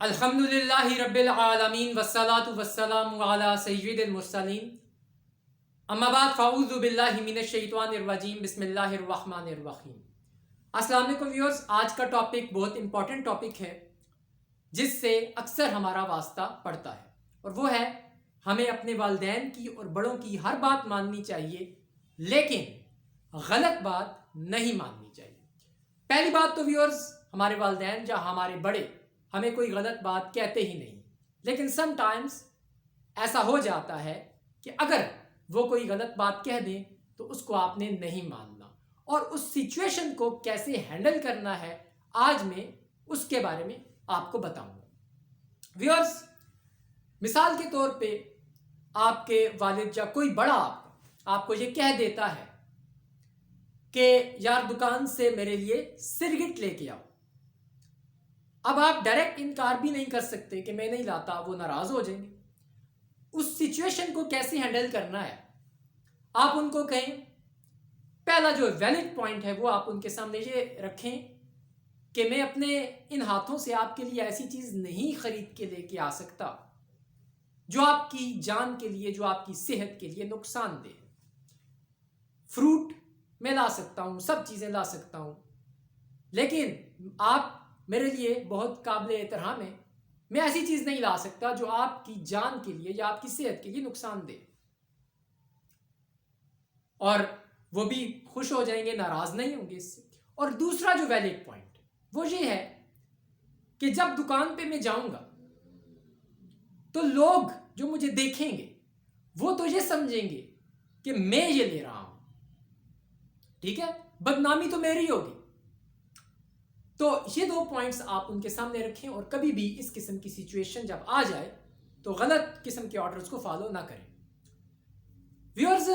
الحمدللہ رب العالمین والصلاة والسلام علی سید المرسلین اما بعد فاعوذ باللہ من الشیطان الرجیم بسم اللہ الرحمن الرحیم۔ السلام علیکم ویورز، آج کا ٹاپک بہت امپورٹنٹ ٹاپک ہے جس سے اکثر ہمارا واسطہ پڑتا ہے، اور وہ ہے ہمیں اپنے والدین کی اور بڑوں کی ہر بات ماننی چاہیے، لیکن غلط بات نہیں ماننی چاہیے۔ پہلی بات تو ویورز، ہمارے والدین یا ہمارے بڑے ہمیں کوئی غلط بات کہتے ہی نہیں، لیکن سم ٹائمز ایسا ہو جاتا ہے کہ اگر وہ کوئی غلط بات کہہ دیں تو اس کو آپ نے نہیں ماننا، اور اس سچویشن کو کیسے ہینڈل کرنا ہے آج میں اس کے بارے میں آپ کو بتاؤں گا۔ ویورز، مثال کے طور پہ آپ کے والد یا کوئی بڑا آپ کو یہ کہہ دیتا ہے کہ یار دکان سے میرے لیے سرگٹ لے کے آؤ، اب آپ ڈائریکٹ انکار بھی نہیں کر سکتے کہ میں نہیں لاتا، وہ ناراض ہو جائیں گے۔ اس سچویشن کو کیسے ہینڈل کرنا ہے، آپ ان کو کہیں، پہلا جو ویلڈ پوائنٹ ہے وہ آپ ان کے سامنے یہ رکھیں کہ میں اپنے ان ہاتھوں سے آپ کے لیے ایسی چیز نہیں خرید کے لے کے آ سکتا جو آپ کی جان کے لیے، جو آپ کی صحت کے لیے نقصان دہ۔ فروٹ میں لا سکتا ہوں، سب چیزیں لا سکتا ہوں، لیکن آپ میرے لیے بہت قابل احترام ہے، میں ایسی چیز نہیں لا سکتا جو آپ کی جان کے لیے یا آپ کی صحت کے لیے نقصان دے، اور وہ بھی خوش ہو جائیں گے، ناراض نہیں ہوں گے اس سے۔ اور دوسرا جو ویلڈ پوائنٹ وہ یہ ہے کہ جب دکان پہ میں جاؤں گا تو لوگ جو مجھے دیکھیں گے وہ تو یہ سمجھیں گے کہ میں یہ لے رہا ہوں، ٹھیک ہے، بدنامی تو میری ہوگی۔ تو یہ دو پوائنٹس آپ ان کے سامنے رکھیں، اور کبھی بھی اس قسم کی سچویشن جب آ جائے تو غلط قسم کے آرڈرز کو فالو نہ کریں۔ ویورز،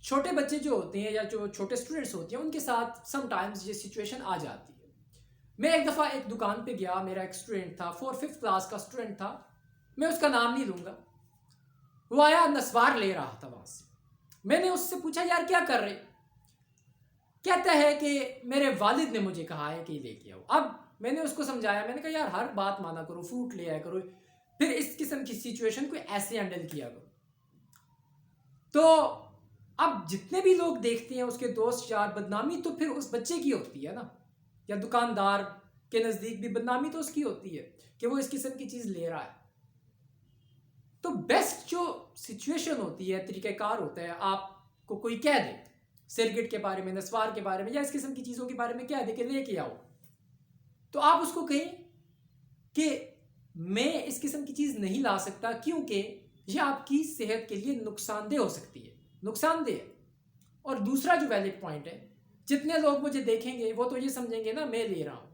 چھوٹے بچے جو ہوتے ہیں یا جو چھوٹے اسٹوڈنٹس ہوتے ہیں ان کے ساتھ سم ٹائمز یہ سچویشن آ جاتی ہے۔ میں ایک دفعہ ایک دکان پہ گیا، میرا ایک اسٹوڈنٹ تھا، 4th کلاس کا اسٹوڈنٹ تھا، میں اس کا نام نہیں لوں گا، وہ آیا نسوار لے رہا تھا وہاں سے۔ میں نے اس سے پوچھا یار کیا کر رہے؟ کہتا ہے کہ میرے والد نے مجھے کہا ہے کہ یہ لے کے آؤ۔ اب میں نے اس کو سمجھایا، میں نے کہا یار ہر بات مانا کرو، فروٹ لے آیا کرو، پھر اس قسم کی سچویشن کو ایسے ہینڈل کیا کرو۔ تو اب جتنے بھی لوگ دیکھتے ہیں اس کے دوست یار، بدنامی تو پھر اس بچے کی ہوتی ہے نا، یا دکاندار کے نزدیک بھی بدنامی تو اس کی ہوتی ہے کہ وہ اس قسم کی چیز لے رہا ہے۔ تو بیسٹ جو سچویشن ہوتی ہے، طریقہ کار ہوتا ہے، آپ کو کوئی کہہ دے سرگٹ کے بارے میں، نسوار کے بارے میں، یا اس قسم کی چیزوں کے بارے میں کہہ دے کہ لے کے آؤ، تو آپ اس کو کہیں کہ میں اس قسم کی چیز نہیں لا سکتا کیونکہ یہ آپ کی صحت کے لیے نقصان دہ ہو سکتی ہے، نقصان دہ ہے۔ اور دوسرا جو ویلڈ پوائنٹ ہے، جتنے لوگ مجھے دیکھیں گے وہ تو یہ سمجھیں گے نا میں لے رہا ہوں۔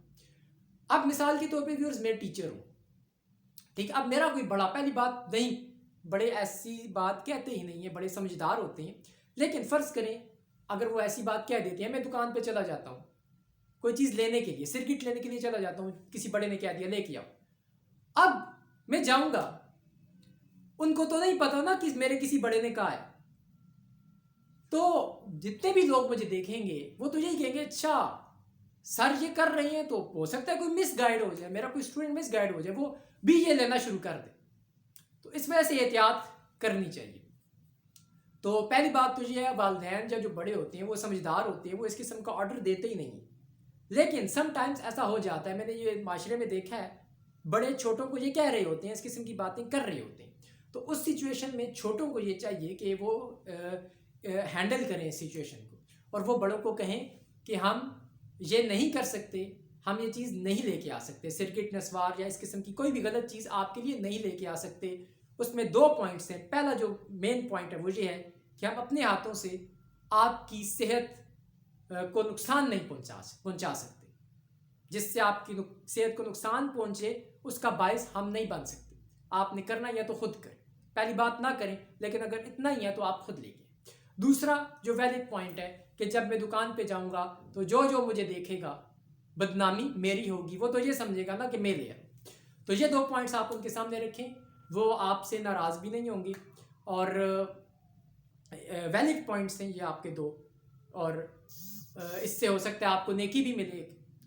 اب مثال کے طور پہ ویورز، میں ٹیچر ہوں، ٹھیک، اب میرا کوئی بڑا، پہلی بات نہیں، بڑے ایسی بات کہتے ہی نہیں ہیں، بڑے سمجھدار ہوتے ہیں، لیکن فرض کریں اگر وہ ایسی بات کہہ دیتے ہیں، میں دکان پہ چلا جاتا ہوں کوئی چیز لینے کے لیے، سرکٹ لینے کے لیے چلا جاتا ہوں، کسی بڑے نے کہہ دیا لے کے آؤ، اب میں جاؤں گا، ان کو تو نہیں پتا نا کہ میرے کسی بڑے نے کہا ہے، تو جتنے بھی لوگ مجھے دیکھیں گے وہ تو یہی کہیں گے اچھا سر یہ کر رہے ہیں، تو ہو سکتا ہے کوئی مس گائیڈ ہو جائے، میرا کوئی اسٹوڈنٹ مس گائیڈ ہو جائے، وہ بھی یہ لینا شروع کر دے۔ تو اس وجہ سے احتیاط کرنی چاہیے۔ تو پہلی بات تو یہ ہے، والدین جو بڑے ہوتے ہیں وہ سمجھدار ہوتے ہیں، وہ اس قسم کا آرڈر دیتے ہی نہیں، لیکن سم ٹائمز ایسا ہو جاتا ہے، میں نے یہ معاشرے میں دیکھا ہے، بڑے چھوٹوں کو یہ کہہ رہے ہوتے ہیں، اس قسم کی باتیں کر رہے ہوتے ہیں، تو اس سچویشن میں چھوٹوں کو یہ چاہیے کہ وہ ہینڈل کریں اس سچویشن کو، اور وہ بڑوں کو کہیں کہ ہم یہ نہیں کر سکتے، ہم یہ چیز نہیں لے کے آ سکتے، سرکٹ، نسوار یا اس قسم کی کوئی بھی غلط چیز آپ کے لیے نہیں لے کے آ سکتے۔ اس میں دو پوائنٹس ہیں، پہلا جو مین پوائنٹ ہے وہ یہ ہے کہ ہم اپنے ہاتھوں سے آپ کی صحت کو نقصان نہیں پہنچا سکتے، جس سے آپ کی صحت کو نقصان پہنچے اس کا باعث ہم نہیں بن سکتے۔ آپ نے کرنا یا تو خود کریں، پہلی بات نہ کریں، لیکن اگر اتنا ہی ہے تو آپ خود لے کے۔ دوسرا جو ویلڈ پوائنٹ ہے کہ جب میں دکان پہ جاؤں گا تو جو مجھے دیکھے گا بدنامی میری ہوگی، وہ تو یہ سمجھے گا نا کہ میں لے رہا ہوں۔ تو یہ دو پوائنٹس آپ ان کے سامنے رکھیں، وہ آپ سے ناراض بھی نہیں ہوں گے، اور ویلڈ پوائنٹس ہیں یہ آپ کے دو، اور اس سے ہو سکتا ہے آپ کو نیکی بھی ملے،